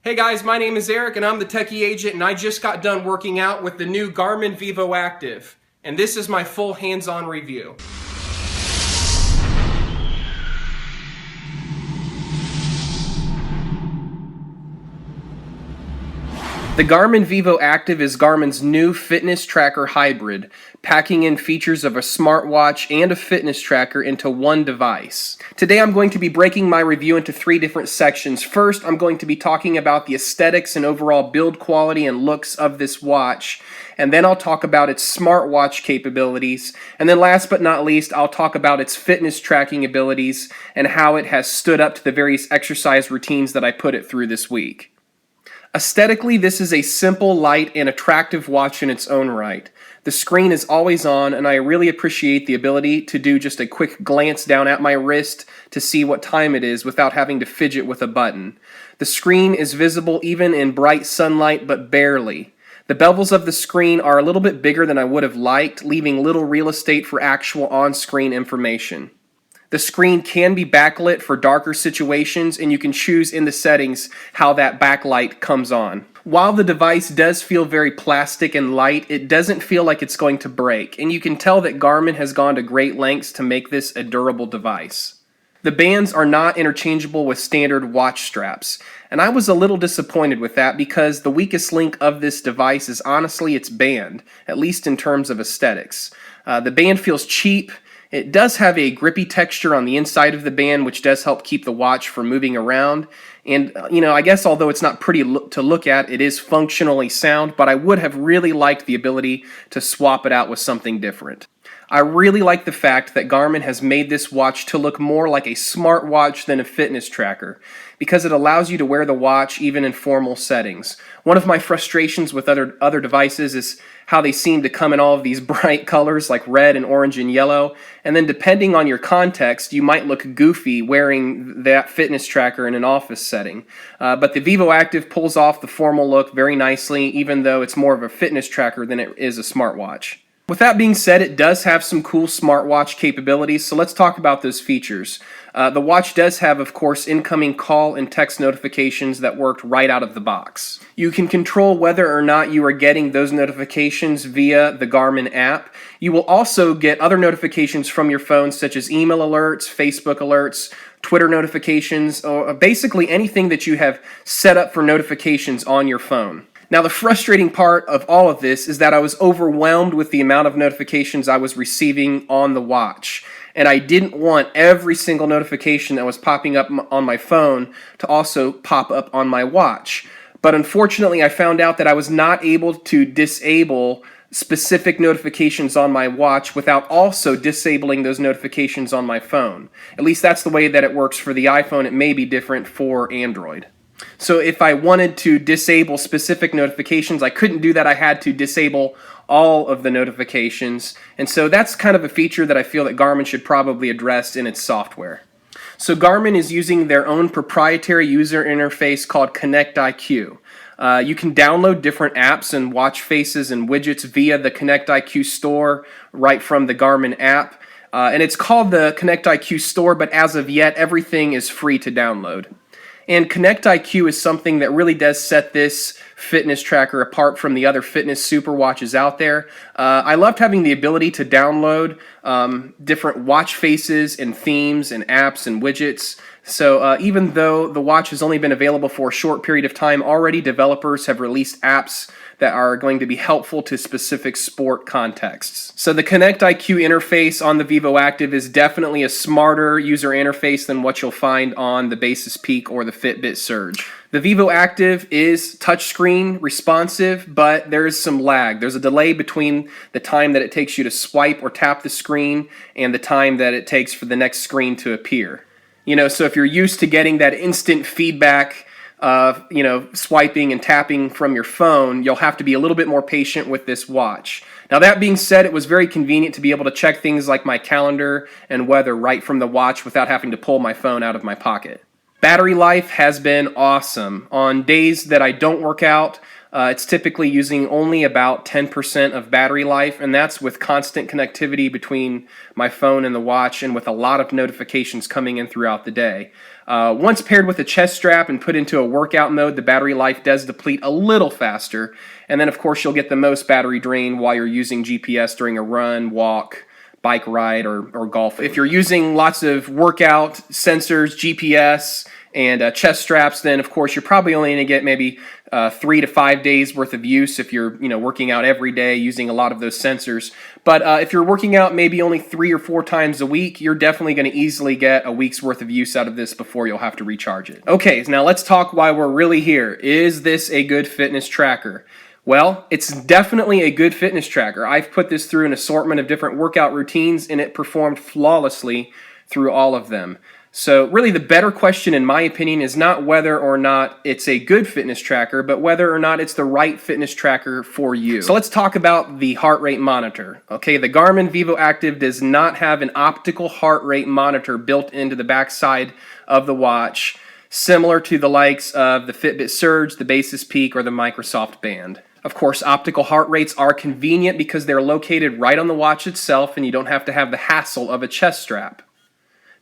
Hey guys, my name is Eric and I'm the Techy agent, and I just got done working out with the new Garmin Vivoactive, and this is my full hands-on review. The Garmin Vivoactive is Garmin's new fitness tracker hybrid, packing in features of a smartwatch and a fitness tracker into one device. Today I'm going to be breaking my review into three different sections. First, I'm going to be talking about the aesthetics and overall build quality and looks of this watch, and then I'll talk about its smartwatch capabilities, and then last but not least, I'll talk about its fitness tracking abilities and how it has stood up to the various exercise routines that I put it through this week. Aesthetically, this is a simple, light, and attractive watch in its own right. The screen is always on, and I really appreciate the ability to do just a quick glance down at my wrist to see what time it is without having to fidget with a button. The screen is visible even in bright sunlight, but barely. The bevels of the screen are a little bit bigger than I would have liked, leaving little real estate for actual on-screen information. The screen can be backlit for darker situations, and you can choose in the settings how that backlight comes on. While the device does feel very plastic and light, it doesn't feel like it's going to break, and you can tell that Garmin has gone to great lengths to make this a durable device. The bands are not interchangeable with standard watch straps, and I was a little disappointed with that because the weakest link of this device is honestly its band, at least in terms of aesthetics. The band feels cheap. It does have a grippy texture on the inside of the band, which does help keep the watch from moving around. And, I guess although it's not pretty to look at, it is functionally sound, but I would have really liked the ability to swap it out with something different. I really like the fact that Garmin has made this watch to look more like a smartwatch than a fitness tracker, because it allows you to wear the watch even in formal settings. One of my frustrations with other devices is how they seem to come in all of these bright colors like red and orange and yellow, and then depending on your context, you might look goofy wearing that fitness tracker in an office setting. But the Vivoactive pulls off the formal look very nicely, even though it's more of a fitness tracker than it is a smartwatch. With that being said, it does have some cool smartwatch capabilities, so let's talk about those features. The watch does have, of course, incoming call and text notifications that worked right out of the box. You can control whether or not you are getting those notifications via the Garmin app. You will also get other notifications from your phone, such as email alerts, Facebook alerts, Twitter notifications, or basically anything that you have set up for notifications on your phone. Now, the frustrating part of all of this is that I was overwhelmed with the amount of notifications I was receiving on the watch, and I didn't want every single notification that was popping up on my phone to also pop up on my watch. But unfortunately, I found out that I was not able to disable specific notifications on my watch without also disabling those notifications on my phone. At least that's the way that it works for the iPhone. It may be different for Android. So if I wanted to disable specific notifications, I couldn't do that. I had to disable all of the notifications. And so that's kind of a feature that I feel that Garmin should probably address in its software. So Garmin is using their own proprietary user interface called Connect IQ. You can download different apps and watch faces and widgets via the Connect IQ store right from the Garmin app. And it's called the Connect IQ store, but as of yet, everything is free to download. And Connect IQ is something that really does set this fitness tracker apart from the other fitness superwatches out there. I loved having the ability to download different watch faces and themes and apps and widgets. So even though the watch has only been available for a short period of time, already developers have released apps that are going to be helpful to specific sport contexts. So the Connect IQ interface on the Vivoactive is definitely a smarter user interface than what you'll find on the Basis Peak or the Fitbit Surge. The Vivoactive is touchscreen responsive, but there is some lag. There's a delay between the time that it takes you to swipe or tap the screen and the time that it takes for the next screen to appear. So if you're used to getting that instant feedback of, swiping and tapping from your phone, you'll have to be a little bit more patient with this watch. Now, that being said, it was very convenient to be able to check things like my calendar and weather right from the watch without having to pull my phone out of my pocket. Battery life has been awesome. On days that I don't work out, It's typically using only about 10% of battery life, and that's with constant connectivity between my phone and the watch and with a lot of notifications coming in throughout the day. Once paired with a chest strap and put into a workout mode, the battery life does deplete a little faster, and then of course you'll get the most battery drain while you're using GPS during a run, walk, bike ride, or golf. If you're using lots of workout sensors, GPS, and chest straps, then of course you're probably only going to get maybe 3 to 5 days worth of use if you're working out every day using a lot of those sensors. But if you're working out maybe only 3 or 4 times a week, you're definitely going to easily get a week's worth of use out of this before you'll have to recharge it. Okay, now let's talk why we're really here. Is this a good fitness tracker? Well, it's definitely a good fitness tracker. I've put this through an assortment of different workout routines, and it performed flawlessly through all of them. So really the better question, in my opinion, is not whether or not it's a good fitness tracker, but whether or not it's the right fitness tracker for you. So let's talk about the heart rate monitor. Okay, the Garmin Vivoactive does not have an optical heart rate monitor built into the backside of the watch, similar to the likes of the Fitbit Surge, the Basis Peak, or the Microsoft Band. Of course, optical heart rates are convenient because they're located right on the watch itself and you don't have to have the hassle of a chest strap.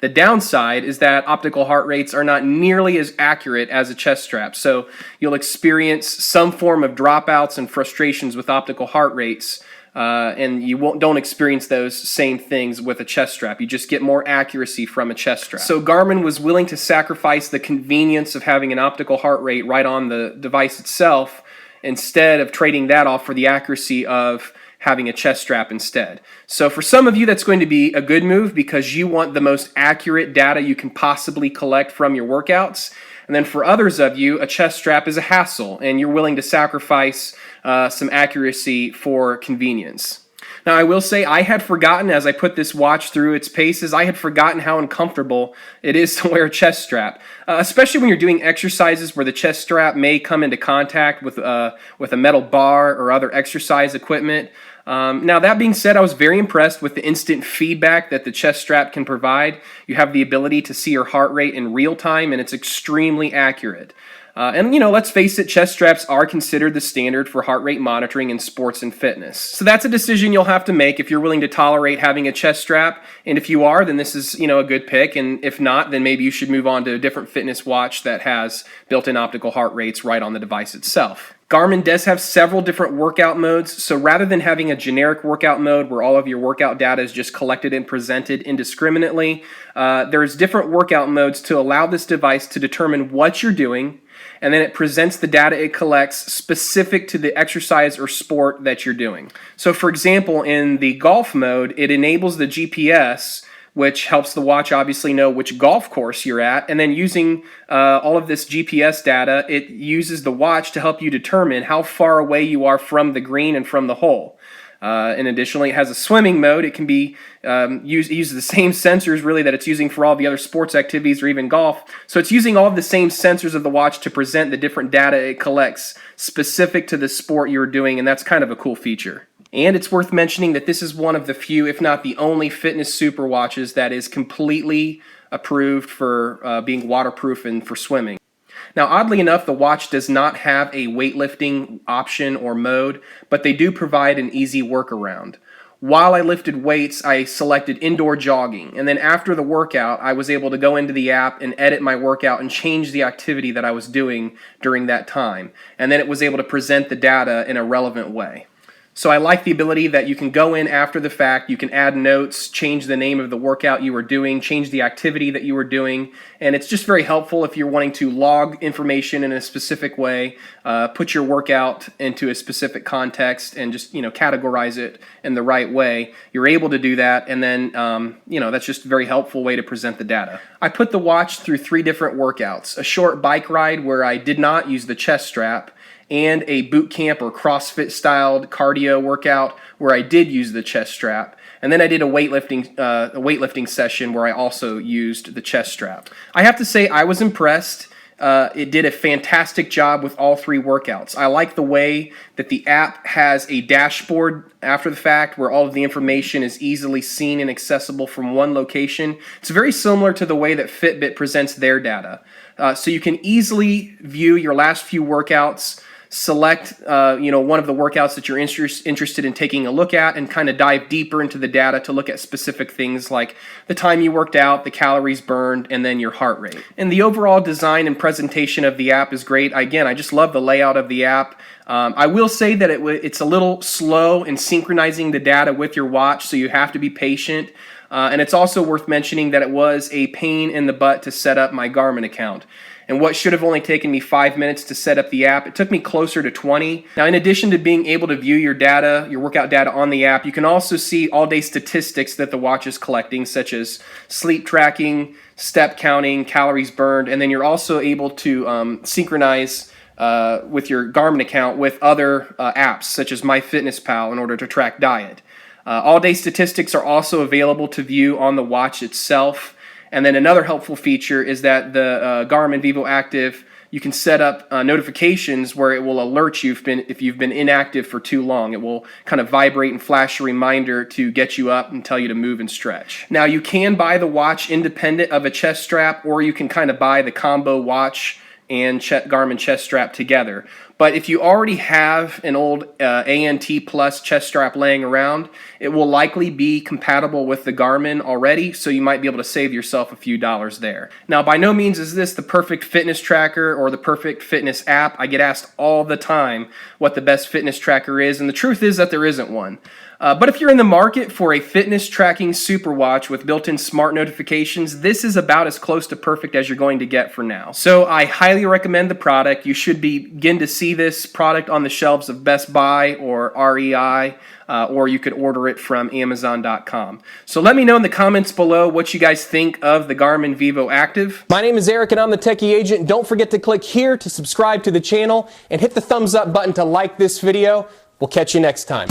The downside is that optical heart rates are not nearly as accurate as a chest strap, so you'll experience some form of dropouts and frustrations with optical heart rates, and you don't experience those same things with a chest strap. You just get more accuracy from a chest strap. So Garmin was willing to sacrifice the convenience of having an optical heart rate right on the device itself instead of trading that off for the accuracy of having a chest strap instead. So for some of you, that's going to be a good move because you want the most accurate data you can possibly collect from your workouts. And then for others of you, a chest strap is a hassle and you're willing to sacrifice some accuracy for convenience. Now, I will say I had forgotten, as I put this watch through its paces, I had forgotten how uncomfortable it is to wear a chest strap, especially when you're doing exercises where the chest strap may come into contact with a metal bar or other exercise equipment. Now, that being said, I was very impressed with the instant feedback that the chest strap can provide. You have the ability to see your heart rate in real time, and it's extremely accurate. And let's face it, chest straps are considered the standard for heart rate monitoring in sports and fitness. So that's a decision you'll have to make if you're willing to tolerate having a chest strap. And if you are, then this is, a good pick. And if not, then maybe you should move on to a different fitness watch that has built-in optical heart rates right on the device itself. Garmin does have several different workout modes, so rather than having a generic workout mode where all of your workout data is just collected and presented indiscriminately, there's different workout modes to allow this device to determine what you're doing, and then it presents the data it collects specific to the exercise or sport that you're doing. So for example, in the golf mode, it enables the GPS, which helps the watch obviously know which golf course you're at, and then using all of this GPS data, it uses the watch to help you determine how far away you are from the green and from the hole. And additionally, it has a swimming mode. It can be it uses the same sensors really that it's using for all the other sports activities or even golf. So it's using all of the same sensors of the watch to present the different data it collects specific to the sport you're doing, and that's kind of a cool feature. And it's worth mentioning that this is one of the few, if not the only, fitness super watches that is completely approved for being waterproof and for swimming. Now, oddly enough, the watch does not have a weightlifting option or mode, but they do provide an easy workaround. While I lifted weights, I selected indoor jogging, and then after the workout, I was able to go into the app and edit my workout and change the activity that I was doing during that time, and then it was able to present the data in a relevant way. So I like the ability that you can go in after the fact, you can add notes, change the name of the workout you were doing, change the activity that you were doing, and it's just very helpful if you're wanting to log information in a specific way, put your workout into a specific context, and just categorize it in the right way. You're able to do that, and then that's just a very helpful way to present the data. I put the watch through 3 different workouts: a short bike ride where I did not use the chest strap, and a boot camp or CrossFit styled cardio workout where I did use the chest strap. And then I did a weightlifting session where I also used the chest strap. I have to say I was impressed. It did a fantastic job with all 3 workouts. I like the way that the app has a dashboard after the fact where all of the information is easily seen and accessible from one location. It's very similar to the way that Fitbit presents their data. So you can easily view your last few workouts, select one of the workouts that you're interested in taking a look at, and kind of dive deeper into the data to look at specific things like the time you worked out, the calories burned, and then your heart rate. And the overall design and presentation of the app is great. Again, I just love the layout of the app. I will say that it's a little slow in synchronizing the data with your watch, so you have to be patient. And it's also worth mentioning that it was a pain in the butt to set up my Garmin account. And what should have only taken me 5 minutes to set up the app, it took me closer to 20. Now, in addition to being able to view your data, your workout data on the app, you can also see all-day statistics that the watch is collecting, such as sleep tracking, step counting, calories burned, and then you're also able to synchronize with your Garmin account with other apps, such as MyFitnessPal, in order to track diet. All-day statistics are also available to view on the watch itself. And then another helpful feature is that the Garmin Vivoactive, you can set up notifications where it will alert you if you've been inactive for too long. It will kind of vibrate and flash a reminder to get you up and tell you to move and stretch. Now, you can buy the watch independent of a chest strap, or you can kind of buy the combo watch and Garmin chest strap together. But if you already have an old ANT Plus chest strap laying around, it will likely be compatible with the Garmin already, so you might be able to save yourself a few dollars there. Now, by no means is this the perfect fitness tracker or the perfect fitness app. I get asked all the time what the best fitness tracker is, and the truth is that there isn't one. But if you're in the market for a fitness tracking superwatch with built-in smart notifications, this is about as close to perfect as you're going to get for now. So I highly recommend the product. You should begin to see this product on the shelves of Best Buy or REI, or you could order it from Amazon.com. So let me know in the comments below what you guys think of the Garmin Vivoactive. My name is Eric and I'm the Techy Agent. Don't forget to click here to subscribe to the channel and hit the thumbs up button to like this video. We'll catch you next time.